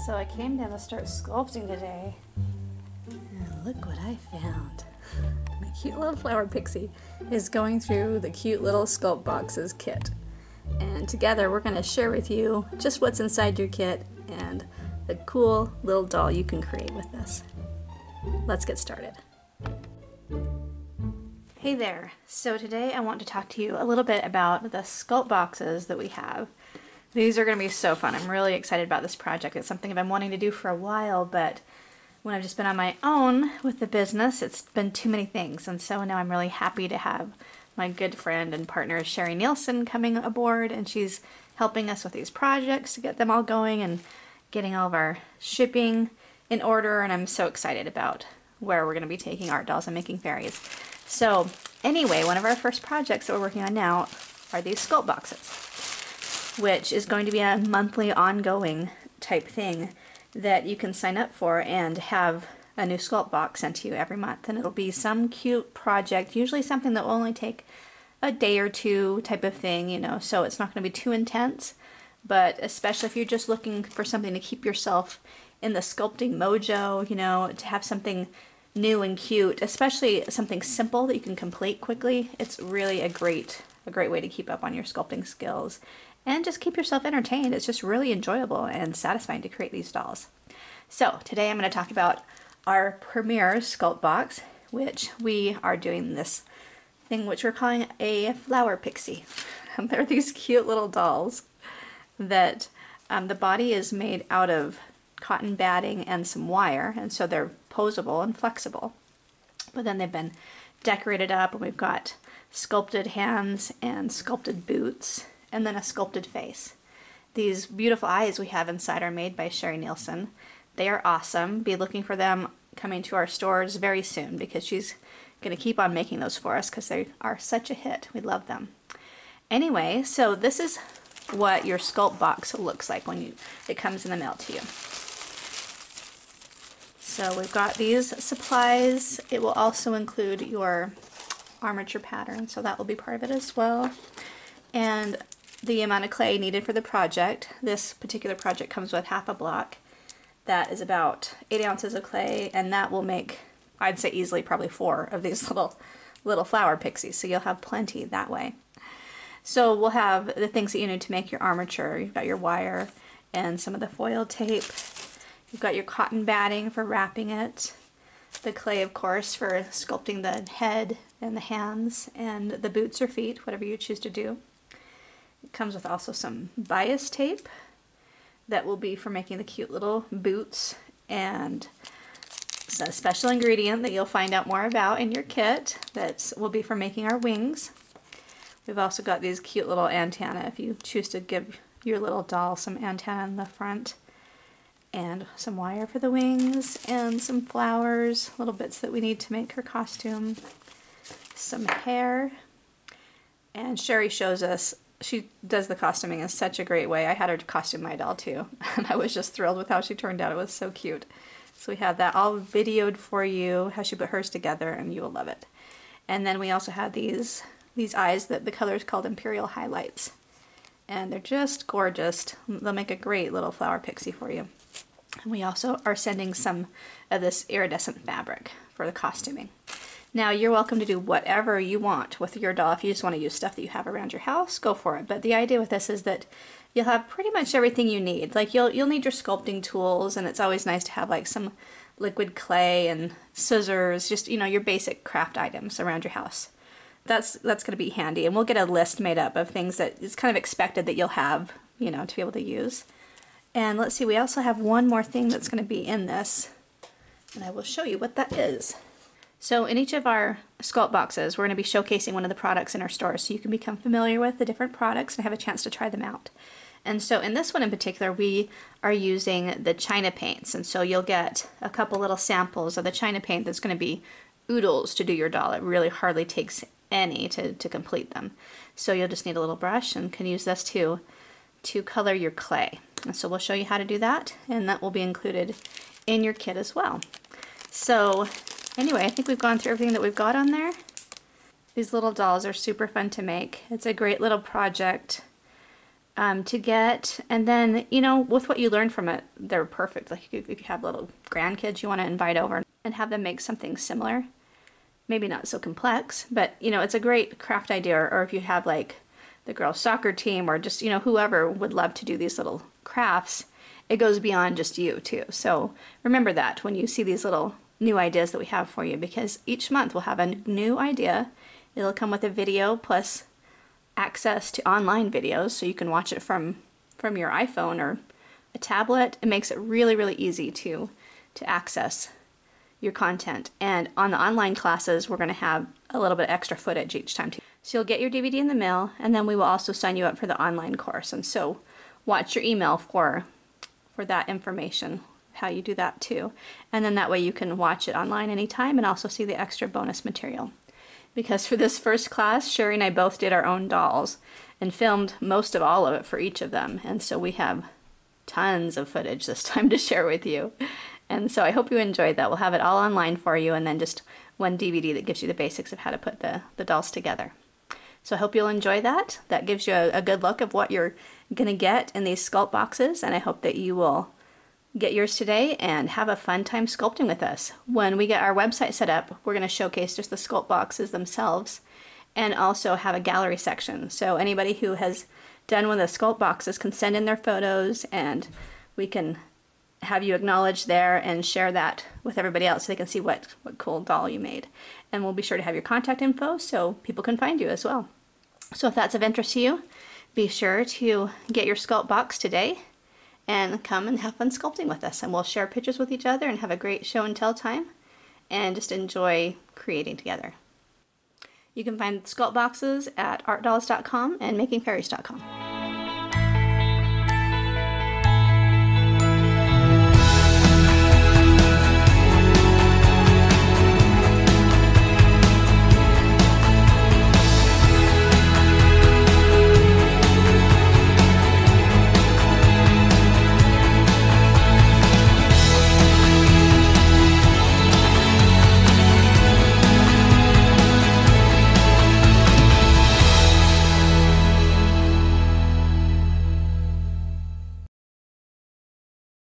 So I came down to start sculpting today, and look what I found. My cute little flower pixie is going through the cute little SculptBoxes kit. And together we're going to share with you just what's inside your kit and the cool little doll you can create with this. Let's get started. Hey there! So today I want to talk to you a little bit about the SculptBoxes that we have. These are going to be so fun. I'm really excited about this project. It's something I've been wanting to do for a while, but when I've just been on my own with the business, it's been too many things. And so now I'm really happy to have my good friend and partner Sherry Nielsen coming aboard, and she's helping us with these projects to get them all going and getting all of our shipping in order. And I'm so excited about where we're going to be taking art dolls and making fairies. So anyway, one of our first projects that we're working on now are these SculptBoxes, which is going to be a monthly ongoing type thing that you can sign up for and have a new sculpt box sent to you every month. And it'll be some cute project, usually something that will only take a day or two type of thing, you know, so it's not going to be too intense. But especially if you're just looking for something to keep yourself in the sculpting mojo, you know, to have something new and cute, especially something simple that you can complete quickly, it's really a great way to keep up on your sculpting skills and just keep yourself entertained. It's just really enjoyable and satisfying to create these dolls. So today I'm going to talk about our premier sculpt box, which we are doing this thing which we're calling a flower pixie. They're these cute little dolls that the body is made out of cotton batting and some wire, and so they're posable and flexible. But then they've been decorated up, and we've got sculpted hands and sculpted boots and then a sculpted face. These beautiful eyes we have inside are made by Sherry Nielsen. They are awesome. Be looking for them coming to our stores very soon, because she's going to keep on making those for us because they are such a hit. We love them. Anyway, so this is what your sculpt box looks like when it comes in the mail to you. So we've got these supplies. It will also include your armature pattern, so that will be part of it as well. And the amount of clay needed for the project. This particular project comes with half a block. That is about 8 ounces of clay, and that will make, I'd say easily, probably 4 of these little flower pixies, so you'll have plenty that way. So we'll have the things that you need to make your armature. You've got your wire and some of the foil tape. You've got your cotton batting for wrapping it. The clay, of course, for sculpting the head and the hands and the boots or feet, whatever you choose to do. It comes with also some bias tape that will be for making the cute little boots, and a special ingredient that you'll find out more about in your kit that will be for making our wings. We've also got these cute little antennae if you choose to give your little doll some antenna in the front, and some wire for the wings, and some flowers, little bits that we need to make her costume, some hair. And Sherry shows us, she does the costuming in such a great way. I had her costume my doll too, and I was just thrilled with how she turned out. It was so cute. So we have that all videoed for you, how she put hers together, and you will love it. And then we also have these eyes that the color is called Imperial Highlights. And they're just gorgeous. They'll make a great little flower pixie for you. And we also are sending some of this iridescent fabric for the costuming. Now, you're welcome to do whatever you want with your doll. If you just want to use stuff that you have around your house, go for it. But the idea with this is that you'll have pretty much everything you need. Like you'll need your sculpting tools, and it's always nice to have like some liquid clay and scissors, just, you know, your basic craft items around your house. That's going to be handy, and we'll get a list made up of things that it's kind of expected that you'll have, you know, to be able to use. And let's see, we also have one more thing that's going to be in this, and I will show you what that is. So in each of our sculpt boxes, we're going to be showcasing one of the products in our store, so you can become familiar with the different products and have a chance to try them out. And so in this one in particular, we are using the China paints, and so you'll get a couple little samples of the China paint that's going to be oodles to do your doll. It really hardly takes any to complete them. So you'll just need a little brush and can use this to color your clay. And so we'll show you how to do that, and that will be included in your kit as well. So anyway, I think we've gone through everything that we've got on there. These little dolls are super fun to make. It's a great little project. to get. And then, you know, with what you learn from it, they're perfect. Like if you have little grandkids you want to invite over and have them make something similar, maybe not so complex, but you know, it's a great craft idea. Or if you have like the girls soccer team, or just, you know, whoever would love to do these little crafts, it goes beyond just you too. So remember that when you see these little new ideas that we have for you, because each month we'll have a new idea. It'll come with a video plus access to online videos, so you can watch it from your iPhone or a tablet. It makes it really, really easy to access your content. And on the online classes, we're going to have a little bit extra footage each time too. So you'll get your DVD in the mail, and then we will also sign you up for the online course. And so watch your email for that information, how you do that too. And then that way you can watch it online anytime and also see the extra bonus material. Because for this first class, Sherry and I both did our own dolls and filmed most of all of it for each of them. And so we have tons of footage this time to share with you. And so I hope you enjoyed that. We'll have it all online for you, and then just one DVD that gives you the basics of how to put the dolls together. So I hope you'll enjoy that. That gives you a good look of what you're going to get in these sculpt boxes, and I hope that you will get yours today and have a fun time sculpting with us. When we get our website set up, we're going to showcase just the sculpt boxes themselves and also have a gallery section. So anybody who has done one of the sculpt boxes can send in their photos, and we can have you acknowledge there and share that with everybody else so they can see what cool doll you made. And we'll be sure to have your contact info so people can find you as well. So if that's of interest to you, be sure to get your sculpt box today and come and have fun sculpting with us. And we'll share pictures with each other and have a great show and tell time and just enjoy creating together. You can find sculpt boxes at artdolls.com and makingfairies.com.